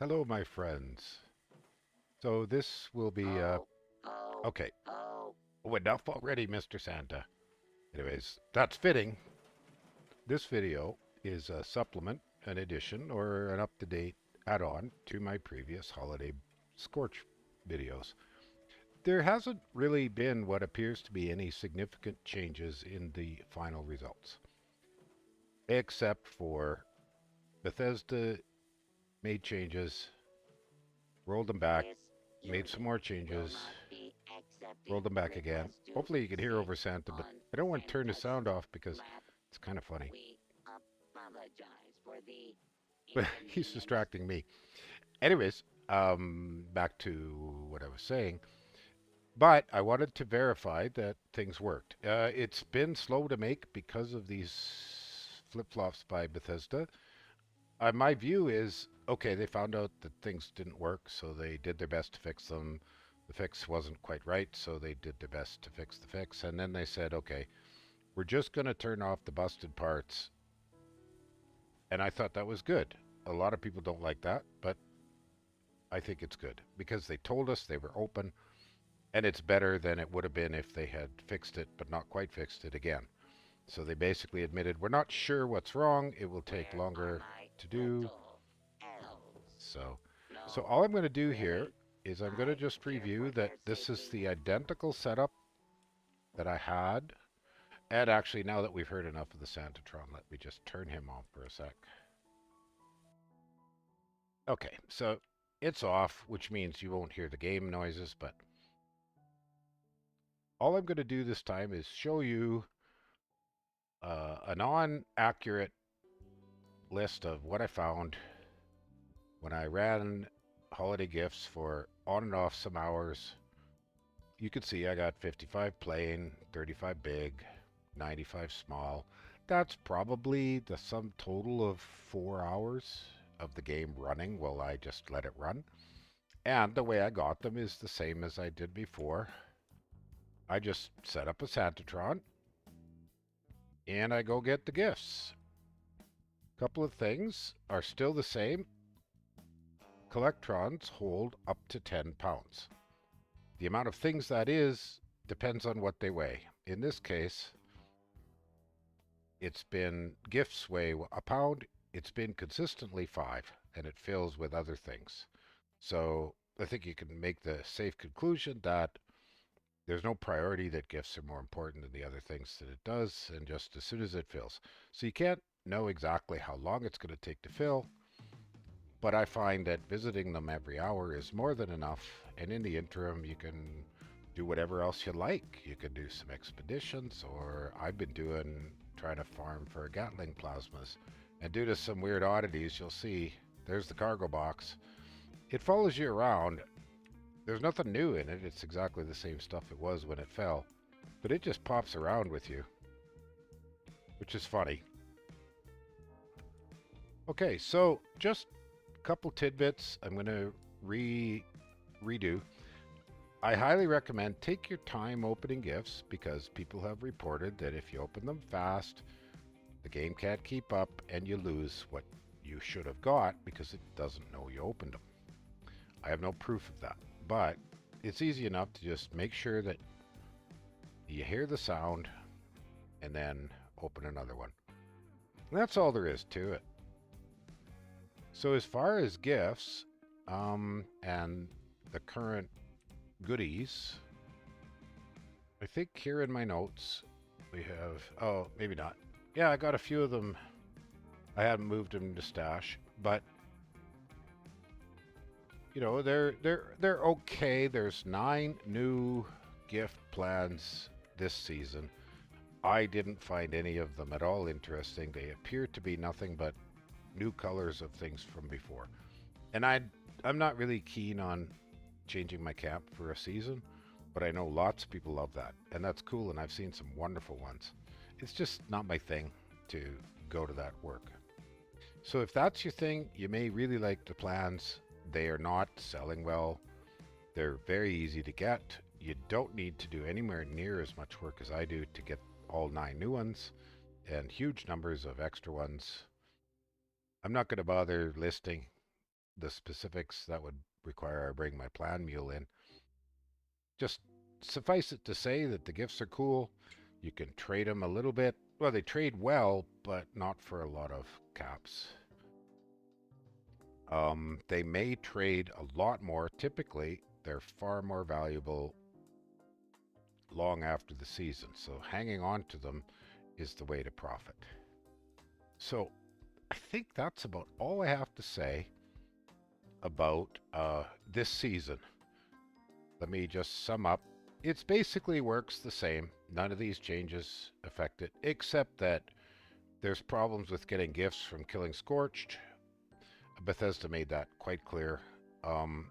Hello, my friends. So this will be okay. Oh, enough already, Mr. Santa. Anyways, that's fitting. This video is a supplement, an addition, or an up-to-date add-on to my previous holiday Scorch videos. There hasn't really been what appears to be any significant changes in the final results, except for Bethesda made changes, rolled them back, made some more changes, rolled them back again. Hopefully you can hear over Santa, but I don't want to turn the sound off because it's kind of funny. But he's distracting me. Anyways, back to what I was saying. But I wanted to verify that things worked. It's been slow to make because of these flip-flops by Bethesda. My view is, okay, they found out that things didn't work, so they did their best to fix them. The fix wasn't quite right, so they did their best to fix the fix. And then they said, okay, we're just going to turn off the busted parts. And I thought that was good. A lot of people don't like that, but I think it's good because they told us they were open, and it's better than it would have been if they had fixed it, but not quite fixed it again. So they basically admitted, we're not sure what's wrong. It will take longer to do. So, so all I'm going to do here is I'm going to just review that this is the identical setup that I had. And actually, now that we've heard enough of the santatron, let me just turn him on for a sec. Okay, so it's off, which means you won't hear the game noises, but all I'm going to do this time is show you a non-accurate list of what I found when I ran holiday gifts for on and off some hours. You can see I got 55 plain, 35 big, 95 small. That's probably the sum total of 4 hours of the game running while I just let it run. And the way I got them is the same as I did before. I just set up a santatron and I go get the gifts. Couple of things are still the same. Collectrons hold up to 10 pounds. The amount of things that is depends on what they weigh. In this case, it's been gifts weigh a pound. It's been consistently 5, and it fills with other things. So I think you can make the safe conclusion that there's no priority that gifts are more important than the other things that it does, and just as soon as it fills. So you can't know exactly how long it's going to take to fill, but I find that visiting them every hour is more than enough, and in the interim you can do whatever else you like. You can do some expeditions, or I've been trying to farm for Gatling plasmas. And due to some weird oddities, you'll see there's the cargo box. It follows you around. There's nothing new in it. It's exactly the same stuff it was when it fell. But it just pops around with you, which is funny. Okay, so just a couple tidbits I'm going to redo. I highly recommend take your time opening gifts because people have reported that if you open them fast, the game can't keep up and you lose what you should have got because it doesn't know you opened them. I have no proof of that, but it's easy enough to just make sure that you hear the sound and then open another one. And that's all there is to it. So as far as gifts and the current goodies, I think here in my notes we have, oh, maybe not. Yeah, I got a few of them. I haven't moved them to stash, but you know, they're okay. There's 9 new gift plans this season. I didn't find any of them at all interesting. They appear to be nothing but new colors of things from before. And I'm not really keen on changing my camp for a season, but I know lots of people love that, and that's cool, and I've seen some wonderful ones. It's just not my thing to go to that work. So if that's your thing, you may really like the plans. They are not selling well. They're very easy to get. You don't need to do anywhere near as much work as I do to get all 9 new ones and huge numbers of extra ones. I'm not going to bother listing the specifics that would require I bring my plan mule in. Just suffice it to say that the gifts are cool. You can trade them a little bit. Well, they trade well, but not for a lot of caps. They may trade a lot more. Typically, they're far more valuable long after the season. So hanging on to them is the way to profit. So I think that's about all I have to say about this season. Let me just sum up. It basically works the same. None of these changes affect it, except that there's problems with getting gifts from killing Scorched. Bethesda made that quite clear. Um,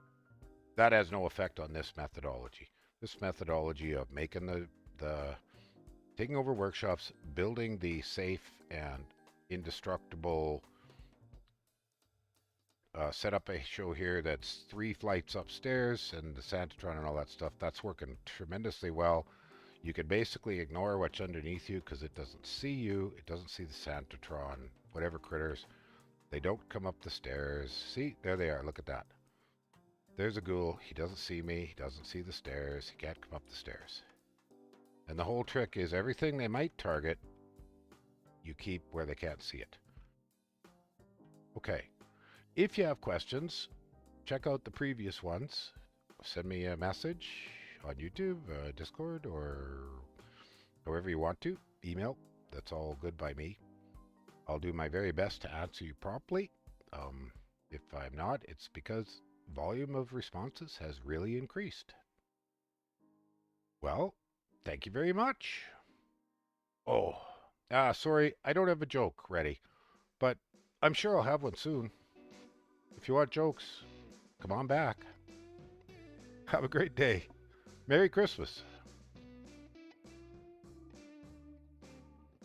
that has no effect on this methodology. This methodology of making the taking over workshops, building the safe and indestructible set up a show here that's 3 flights upstairs and the santatron and all that stuff. That's working tremendously well. You can basically ignore what's underneath you because it doesn't see you. It doesn't see the santatron, whatever critters. They don't come up the stairs. See, there they are. Look at that. There's a ghoul. He doesn't see me. He doesn't see the stairs. He can't come up the stairs. And the whole trick is everything they might target, you keep where they can't see it. Okay. If you have questions, check out the previous ones. Send me a message on YouTube, Discord, or however you want to. Email. That's all good by me. I'll do my very best to answer you promptly. If I'm not, it's because volume of responses has really increased. Well, thank you very much. Oh, sorry, I don't have a joke ready, but I'm sure I'll have one soon. If you want jokes, come on back. Have a great day. Merry Christmas.